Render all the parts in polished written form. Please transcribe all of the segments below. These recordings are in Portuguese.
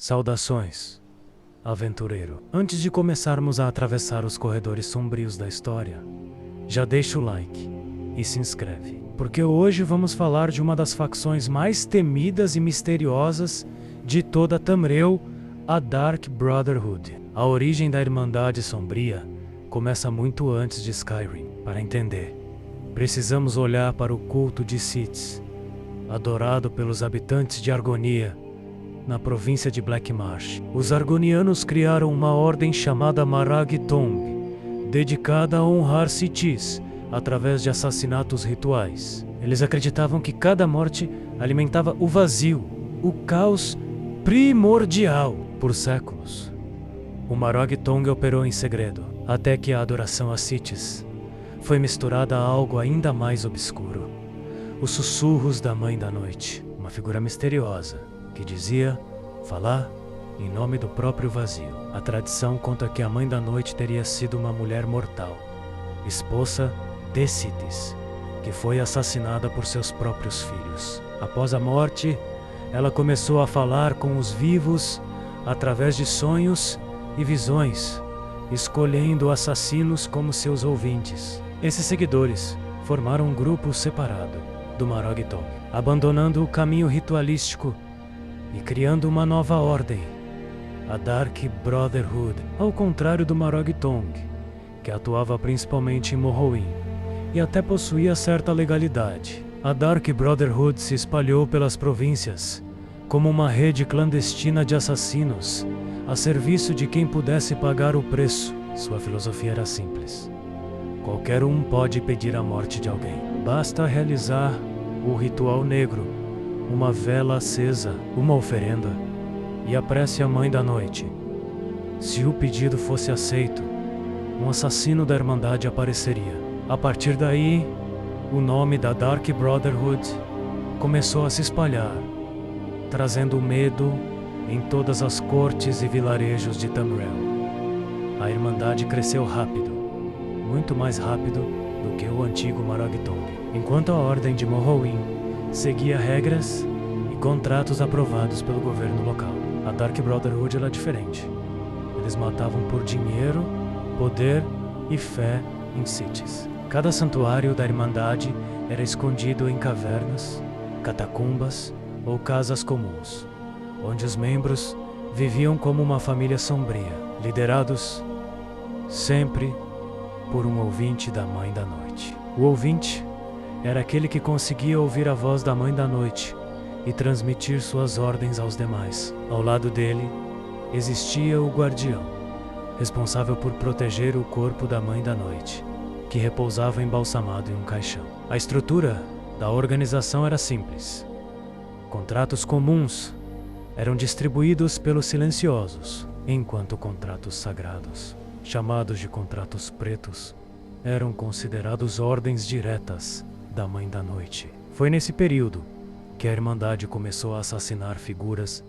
Saudações, aventureiro. Antes de começarmos a atravessar os corredores sombrios da história, já deixa o like e se inscreve, porque hoje vamos falar de uma das facções mais temidas e misteriosas de toda Tamriel, a Dark Brotherhood. A origem da Irmandade Sombria começa muito antes de Skyrim. Para entender, precisamos olhar para o culto de Siths, adorado pelos habitantes de Argonia, na província de Black Marsh. Os Argonianos criaram uma ordem chamada Marag Tong, dedicada a honrar Sithis através de assassinatos rituais. Eles acreditavam que cada morte alimentava o vazio, o caos primordial. Por séculos, o Marag Tong operou em segredo, até que a adoração a Sithis foi misturada a algo ainda mais obscuro: os sussurros da Mãe da Noite, uma figura misteriosa que dizia falar em nome do próprio vazio. A tradição conta que a Mãe da Noite teria sido uma mulher mortal, esposa de Sithis, que foi assassinada por seus próprios filhos. Após a morte, ela começou a falar com os vivos através de sonhos e visões, escolhendo assassinos como seus ouvintes. Esses seguidores formaram um grupo separado do Marag Tong, abandonando o caminho ritualístico e criando uma nova ordem, a Dark Brotherhood. Ao contrário do Marag Tong, que atuava principalmente em Morrowind e até possuía certa legalidade, a Dark Brotherhood se espalhou pelas províncias como uma rede clandestina de assassinos a serviço de quem pudesse pagar o preço. Sua filosofia era simples: qualquer um pode pedir a morte de alguém. Basta realizar o ritual negro, uma vela acesa, uma oferenda e a prece à Mãe da Noite. Se o pedido fosse aceito, um assassino da Irmandade apareceria. A partir daí, o nome da Dark Brotherhood começou a se espalhar, trazendo medo em todas as cortes e vilarejos de Tamriel. A Irmandade cresceu rápido, muito mais rápido do que o antigo Marag Tong, enquanto a Ordem de Morrowind seguia regras e contratos aprovados pelo governo local. A Dark Brotherhood era diferente. Eles matavam por dinheiro, poder e fé em Sithis. Cada santuário da Irmandade era escondido em cavernas, catacumbas ou casas comuns, onde os membros viviam como uma família sombria, liderados sempre por um ouvinte da Mãe da Noite. O ouvinte era aquele que conseguia ouvir a voz da Mãe da Noite e transmitir suas ordens aos demais. Ao lado dele existia o Guardião, responsável por proteger o corpo da Mãe da Noite, que repousava embalsamado em um caixão. A estrutura da organização era simples. Contratos comuns eram distribuídos pelos silenciosos, enquanto contratos sagrados, chamados de contratos pretos, eram considerados ordens diretas da Mãe da Noite. Foi nesse período que a Irmandade começou a assassinar figuras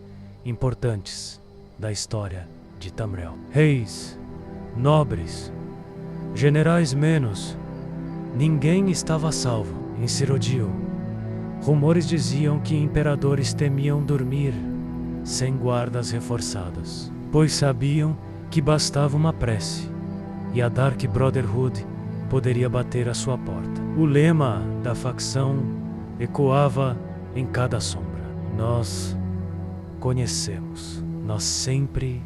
importantes da história de Tamriel. Reis, nobres, generais menos, ninguém estava a salvo. Em Cyrodiil, rumores diziam que imperadores temiam dormir sem guardas reforçados, pois sabiam que bastava uma prece e a Dark Brotherhood poderia bater à sua porta. O lema da facção ecoava em cada sombra: nós conhecemos, nós sempre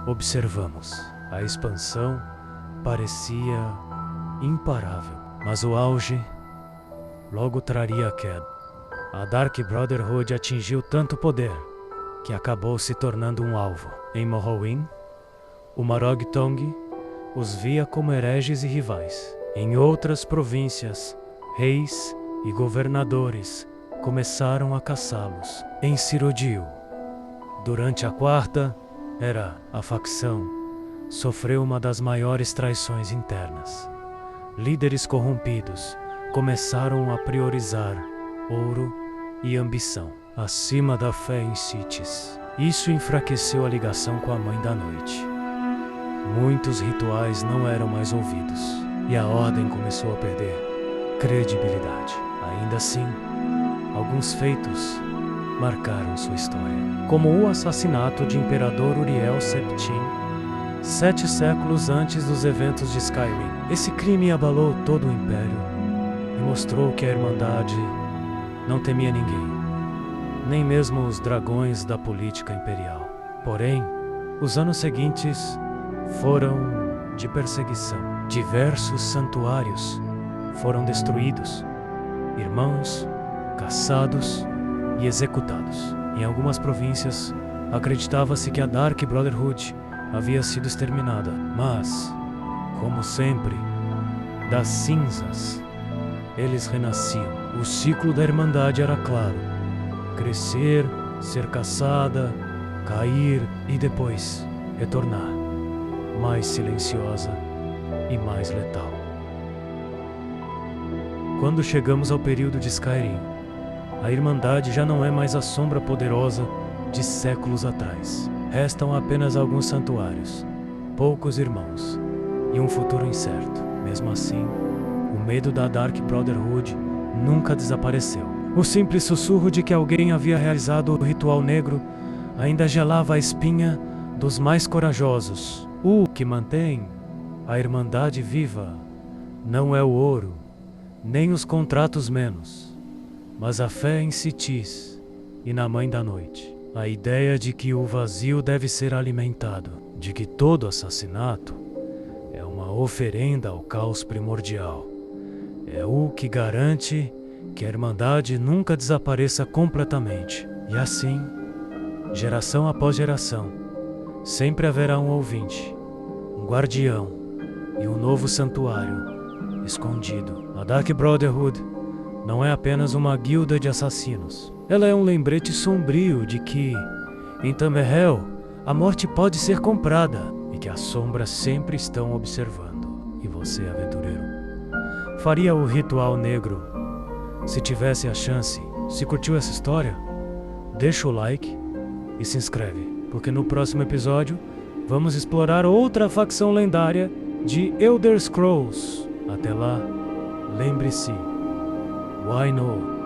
observamos. A expansão parecia imparável, mas o auge logo traria a queda. A Dark Brotherhood atingiu tanto poder que acabou se tornando um alvo. Em Morrowind, o Marag Tong os via como hereges e rivais. Em outras províncias, reis e governadores começaram a caçá-los. Em Cyrodiil, durante a Quarta Era, a facção sofreu uma das maiores traições internas. Líderes corrompidos começaram a priorizar ouro e ambição acima da fé em Sithis. Isso enfraqueceu a ligação com a Mãe da Noite. Muitos rituais não eram mais ouvidos e a Ordem começou a perder credibilidade. Ainda assim, alguns feitos marcaram sua história, como o assassinato de Imperador Uriel VII, 7 séculos antes dos eventos de Skyrim. Esse crime abalou todo o Império e mostrou que a Irmandade não temia ninguém, nem mesmo os dragões da política imperial. Porém, os anos seguintes foram de perseguição. Diversos santuários foram destruídos, irmãos caçados e executados. Em algumas províncias, acreditava-se que a Dark Brotherhood havia sido exterminada, mas, como sempre, das cinzas eles renasciam. O ciclo da Irmandade era claro: crescer, ser caçada, cair e depois retornar, mais silenciosa e mais letal. Quando chegamos ao período de Skyrim, a Irmandade já não é mais a sombra poderosa de séculos atrás. Restam apenas alguns santuários, poucos irmãos e um futuro incerto. Mesmo assim, o medo da Dark Brotherhood nunca desapareceu. O simples sussurro de que alguém havia realizado o ritual negro ainda gelava a espinha dos mais corajosos. O que mantém a Irmandade viva não é o ouro, nem os contratos menos, mas a fé em Sitis e na Mãe da Noite. A ideia de que o vazio deve ser alimentado, de que todo assassinato é uma oferenda ao caos primordial, é o que garante que a Irmandade nunca desapareça completamente. E assim, geração após geração, sempre haverá um ouvinte, um guardião e um novo santuário escondido. A Dark Brotherhood não é apenas uma guilda de assassinos. Ela é um lembrete sombrio de que, em Tamberhel, a morte pode ser comprada e que as sombras sempre estão observando. E você, aventureiro, faria o ritual negro se tivesse a chance? Se curtiu essa história, deixa o like e se inscreve, porque no próximo episódio vamos explorar outra facção lendária de Elder Scrolls. Até lá, lembre-se, why no?